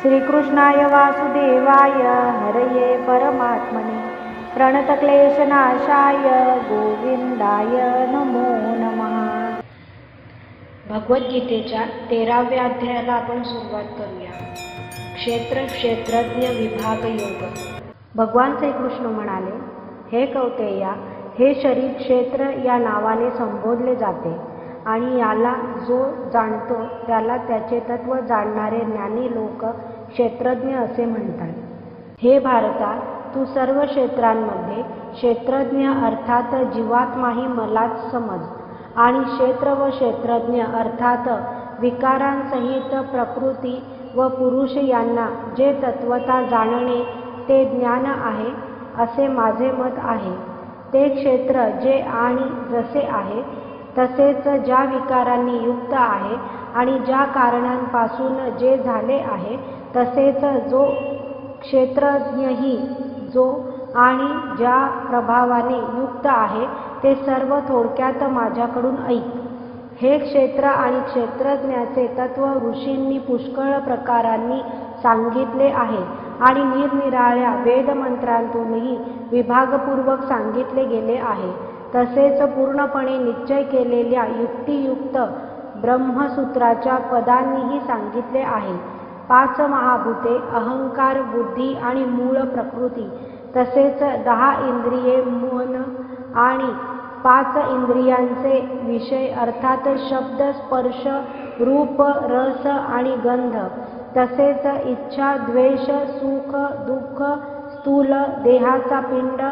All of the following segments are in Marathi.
श्रीकृष्णाय वासुदेवाय हरये परमात्मने प्रणतक्लेशनाशाय गोविंदाय नमो नमः। भगवद्गीतेच्या 13व्या अध्यायाला आपण सुरुवात करूया। क्षेत्रज्ञ विभाग योग। भगवान श्रीकृष्ण म्हणाले, हे कौतेया, हे शरीर क्षेत्र या नावाने संबोधले जाते आणि याला जो जाणतो त्याला त्याचे तत्व जाणणारे ज्ञानी लोक क्षेत्रज्ञ असे म्हणतात। हे भारता, तू सर्व क्षेत्रांमध्ये क्षेत्रज्ञ अर्थात जीवात्माही मलाच समज आणि क्षेत्र व क्षेत्रज्ञ अर्थात विकारांसहित प्रकृती व पुरुष यांना जे तत्वता जाणणे ते ज्ञान आहे असे माझे मत आहे। ते क्षेत्र जे आणि जसे आहे तसेच ज्या विकारांनी युक्त आहे आणि ज्या कारणांपासून जे झाले आहे तसेच जो क्षेत्रज्ञही जो आणि ज्या प्रभावाने युक्त आहे ते सर्व थोडक्यात माझ्याकडून ऐक। हे क्षेत्र आणि क्षेत्रज्ञाचे तत्व ऋषींनी पुष्कळ प्रकारांनी सांगितले आहे आणि निरनिराळ्या वेदमंत्रांतूनही विभागपूर्वक सांगितले गेले आहे। तसेच पूर्णपणे निश्चय केलेल्या युक्तियुक्त ब्रह्मसूत्राच्या पदांनीही सांगितले आहे। 5 महाभूते, अहंकार, बुद्धी आणि मूळ प्रकृती, तसेच 10 इंद्रिये, मन आणि 5 इंद्रियांचे विषय अर्थात शब्द, स्पर्श, रूप, रस आणि गंध, तसेच इच्छा, द्वेष, सुख, दुःख, स्थूल देहाचा पिंड,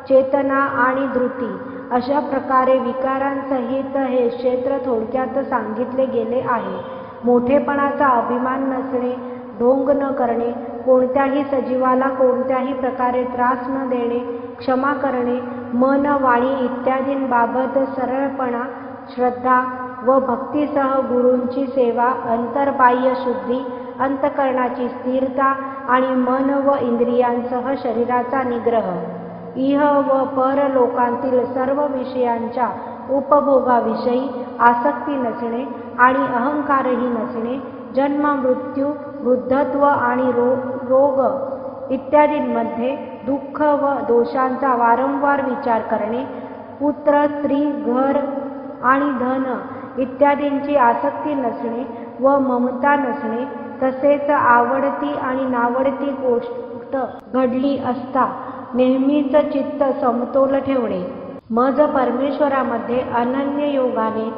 चेतना आणि धृती, अशा प्रकारे विकारांसहित हे क्षेत्र थोडक्यात सांगितले गेले आहे। मोठेपणाचा अभिमान नसणे, ढोंग न करणे, कोणत्याही सजीवाला कोणत्याही प्रकारे त्रास न देणे, क्षमा करणे, मन, वाणी इत्यादींबाबत सरळपणा, श्रद्धा व भक्तीसह गुरूंची सेवा, अंतर्बाह्य शुद्धी, अंतःकरणाची स्थिरता आणि मन व इंद्रियांसह शरीराचा निग्रह, इह व पर लोकांतील सर्व विषयांच्या उपभोगाविषयी आसक्ती नसणे आणि अहंकारही नसणे, जन्म, मृत्यू, वृद्धत्व आणि रोग इत्यादींमध्ये दुःख व दोषांचा वारंवार विचार करणे, पुत्र, स्त्री, घर आणि धन इत्यादींची आसक्ती नसणे व ममता नसणे, तसेच आवडती आणि नावडती गोष्ट घडली असता नेहमीच चित्त समतोल ठेवणे, मज परमेश्वरामध्ये अनन्य योगाने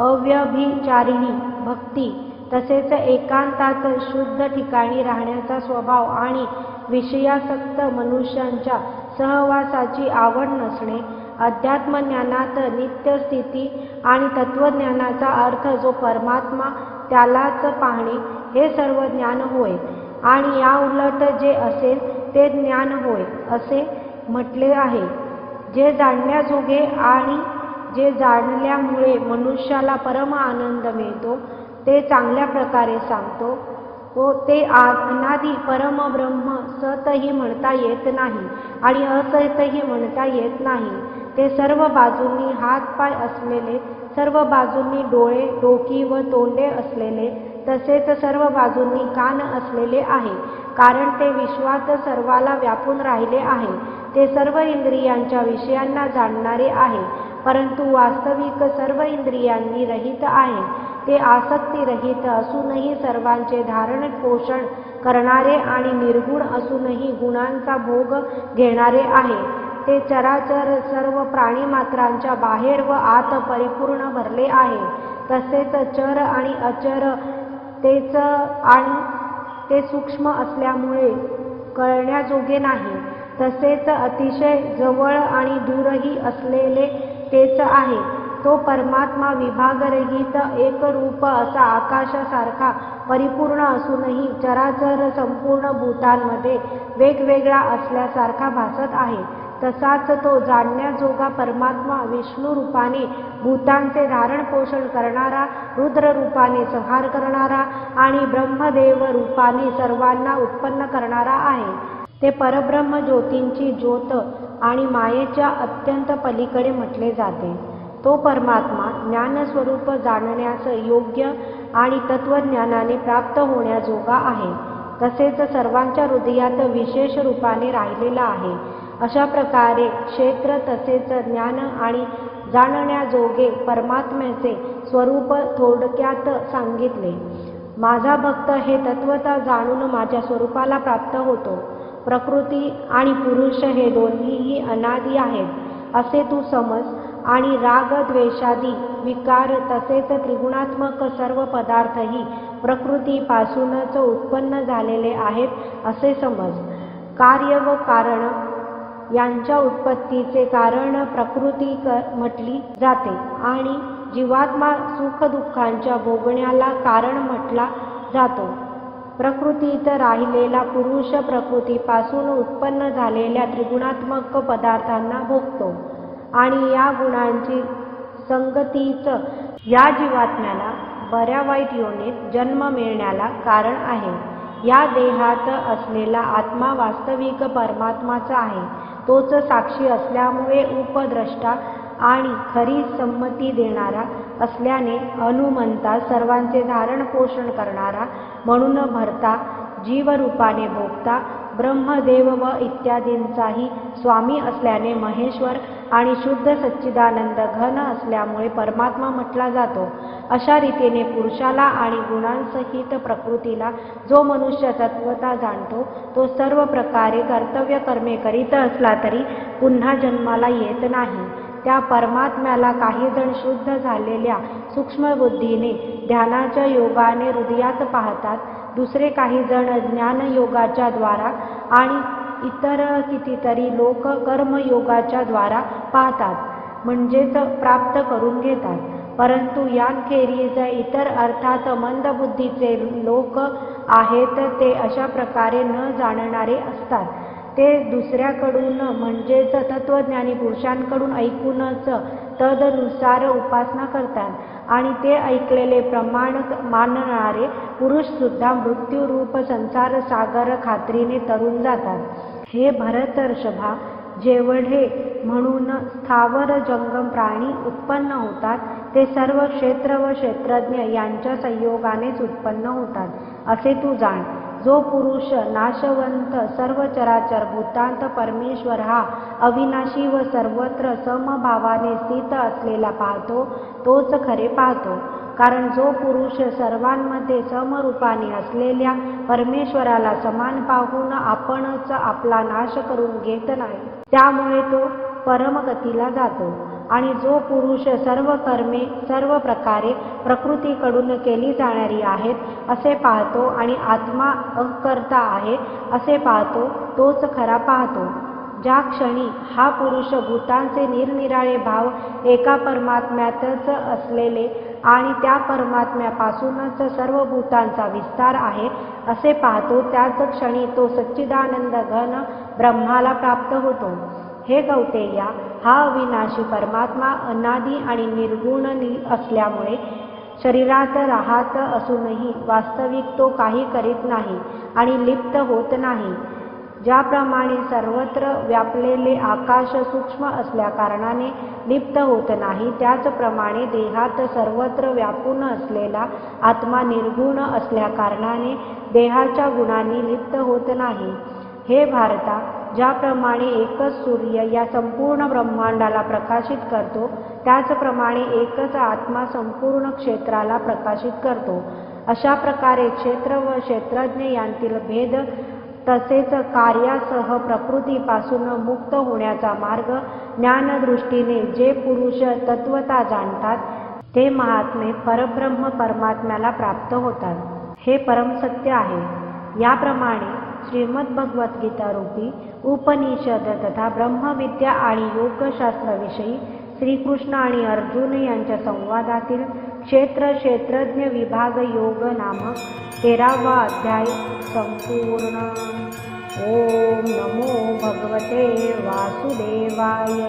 अव्यभिचारिणी भक्ती, तसेच एकांतात शुद्ध ठिकाणी राहण्याचा स्वभाव आणि विषयासक्त मनुष्यांच्या सहवासाची आवड नसणे, अध्यात्मज्ञानात नित्य स्थिती आणि तत्वज्ञानाचा अर्थ जो परमात्मा त्यालाच पाहणे हे सर्व ज्ञान होय आणि या उलट जे असेल ते ज्ञान होय असे म्हटले आहे। जे जाणण्याजोगे आणि जे जाणल्यामुळे मनुष्याला परम आनंद मिळतो ते चांगल्या प्रकारे सांगतो व ते अनादी परम ब्रह्म सतही म्हणता येत नाही आणि असतही म्हणता येत नाही। ते सर्व बाजूंनी हातपाय असलेले, सर्व बाजूंनी डोळे, डोकी व तोंडे असलेले, तसेच सर्व बाजूंनी कान असलेले आहे, कारण ते विश्वात सर्वाला व्यापून राहिले आहे। ते सर्व इंद्रियांच्या विषयांना जाणणारे आहे, परंतु वास्तविक सर्व इंद्रियांनी रहित आहे। ते आसक्तीरहित असूनही सर्वांचे धारण पोषण करणारे आणि निर्गुण असूनही गुणांचा भोग घेणारे आहे। ते चराचर सर्व प्राणीमात्रांच्या बाहेर व आत परिपूर्ण भरले आहे, तसेच चर आणि अचर तेच आणि ते सूक्ष्म असल्यामुळे कळण्याजोगे नाही, तसेच अतिशय जवळ आणि दूरही असलेले तेच आहे। तो परमात्मा विभागरहित एकरूप असा आकाशासारखा परिपूर्ण असूनही चराचर संपूर्ण भूतांमध्ये वेगवेगळा असल्यासारखा भासत आहे। तसाच तो जाणण्याजोगा परमात्मा विष्णू रूपाने भूतांचे धारण पोषण करणारा, रुद्र रूपाने संहार करणारा आणि ब्रह्मदेव रूपाने सर्वांना उत्पन्न करणारा आहे। ते परब्रह्म ज्योतींची ज्योत आणि मायेच्या अत्यंत पलीकडे म्हटले जाते। तो परमात्मा ज्ञानस्वरूप जाणण्यास योग्य आणि तत्वज्ञानाने प्राप्त होण्याजोगा आहे। तसेच सर्वांच्या हृदयात विशेष रूपाने राहिलेला आहे. अशा प्रकारे क्षेत्र तसेच ज्ञान आणि जाणण्याजोगे परमात्म्याचे स्वरूप थोडक्यात सांगितले. माझा भक्त हे तत्वता जाणून माझ्या स्वरूपाला प्राप्त होतो. प्रकृती आणि पुरुष हे दोन्हीही अनादी आहेत असे तू समज आणि राग द्वेषादी विकार तसेच त्रिगुणात्मक सर्व पदार्थही प्रकृतीपासूनच उत्पन्न झालेले आहेत असे समज. कार्य व कारण यांच्या उत्पत्तीचे कारण प्रकृती म्हटली जाते आणि जीवात्मा सुखदुःखांच्या भोगण्याला कारण म्हटला जातो. प्रकृतीत राहिलेला पुरुष प्रकृतीपासून उत्पन्न झालेल्या त्रिगुणात्मक पदार्थांना भोगतो आणि या गुणांची संगतीच या जीवात्म्याला बऱ्या वाईट योनीत जन्म मिळण्याला कारण आहे. या देहात असलेला आत्मा वास्तविक परमात्माचा आहे. तोच साक्षी असल्यामुळे उपद्रष्टा आणि खरी संमती देणारा असल्याने हनुमंता सर्वांचे धारण पोषण करणारा म्हणून भरता जीवरूपाने भोगता ब्रह्मदेव व इत्यादींचाही स्वामी असल्याने महेश्वर आणि शुद्ध सच्चिदानंद घन असल्यामुळे परमात्मा म्हटला जातो. अशा रीतीने पुरुषाला आणि गुणांसहित प्रकृतीला जो मनुष्य तत्वता जाणतो तो सर्व प्रकारे कर्तव्य कर्मे करीत असला तरी पुन्हा जन्माला येत नाही. त्या परमात्म्याला काही जण शुद्ध झालेल्या सूक्ष्म बुद्धीने ध्यानाच्या योगाने हृदयात पाहतात. दुसरे काही जण ज्ञानयोगाच्या द्वारा आणि इतर कितीतरी लोक कर्मयोगाच्या द्वारा पाहतात म्हणजेच प्राप्त करून घेतात. परंतु यांखेरीज इतर अर्थात मंदबुद्धीचे लोक आहेत ते अशा प्रकारे न जाणणारे असतात. ते दुसऱ्याकडून म्हणजेच तत्वज्ञानी पुरुषांकडून ऐकूनच तदनुसार उपासना करतात आणि ते ऐकलेले प्रमाण मानणारे पुरुषसुद्धा मृत्यूरूप संसार सागर खात्रीने तरून जातात. हे भरतर्षभा, जेवढे म्हणून स्थावर जंगम प्राणी उत्पन्न होतात ते सर्व क्षेत्र व क्षेत्रज्ञ यांच्या संयोगानेच उत्पन्न होतात असे तू जाण. जो पुरुष नाशवंत सर्व चराचर भूतांत परमेश्वर हा अविनाशी व सर्वत्र समभावाने स्थित असलेला पाहतो तोच खरे पाहतो. कारण जो पुरुष सर्वांमध्ये समरूपाने असलेल्या परमेश्वराला समान पाहून आपणच आपला नाश करून घेत नाही त्यामुळे तो परमगतीला जातो. आणि जो पुरुष सर्व कर्मे सर्व प्रकारे प्रकृतीकडून केली जाणारी आहेत असे पाहतो आणि आत्मा अकर्ता आहे असे पाहतो तोच खरा पाहतो. ज्या क्षणी हा पुरुष भूतांचे निरनिराळे भाव एका परमात्म्यातच असलेले आणि त्या परमात्म्यापासूनच सर्व भूतांचा विस्तार आहे असे पाहतो त्याच क्षणी तो सच्चिदानंद घन ब्रह्माला प्राप्त होतो. हे कौतेया, हा अविनाशी परमात्मा अनादी आणि निर्गुण असल्यामुळे शरीरात राहत असूनही वास्तविक तो काही करीत नाही आणि लिप्त होत नाही. ज्याप्रमाणे सर्वत्र व्यापलेले आकाश सूक्ष्म असल्याकारणाने लिप्त होत नाही त्याचप्रमाणे देहात सर्वत्र व्यापून असलेला आत्मा निर्गुण असल्याकारणाने देहाच्या गुणांनी लिप्त होत नाही. हे भारता, ज्याप्रमाणे एकच सूर्य या संपूर्ण ब्रह्मांडाला प्रकाशित करतो त्याचप्रमाणे एकच आत्मा संपूर्ण क्षेत्राला प्रकाशित करतो. अशा प्रकारे क्षेत्र व क्षेत्रज्ञ यांतील भेद तसेच कार्यासह प्रकृतीपासून मुक्त होण्याचा मार्ग ज्ञानदृष्टीने जे पुरुष तत्वता जाणतात ते महात्मे परब्रह्म परमात्म्याला प्राप्त होतात. हे परमसत्य आहे. याप्रमाणे श्रीमद्भगवद्गीता रूपी उपनिषद तथा ब्रह्मविद्या आणि योगशास्त्राविषयी श्रीकृष्ण आणि अर्जुन यांच्या संवादातील क्षेत्र क्षेत्रज्ञ विभाग योग नामक 13वा अध्याय संपूर्ण. ओम नमो भगवते वासुदेवाय.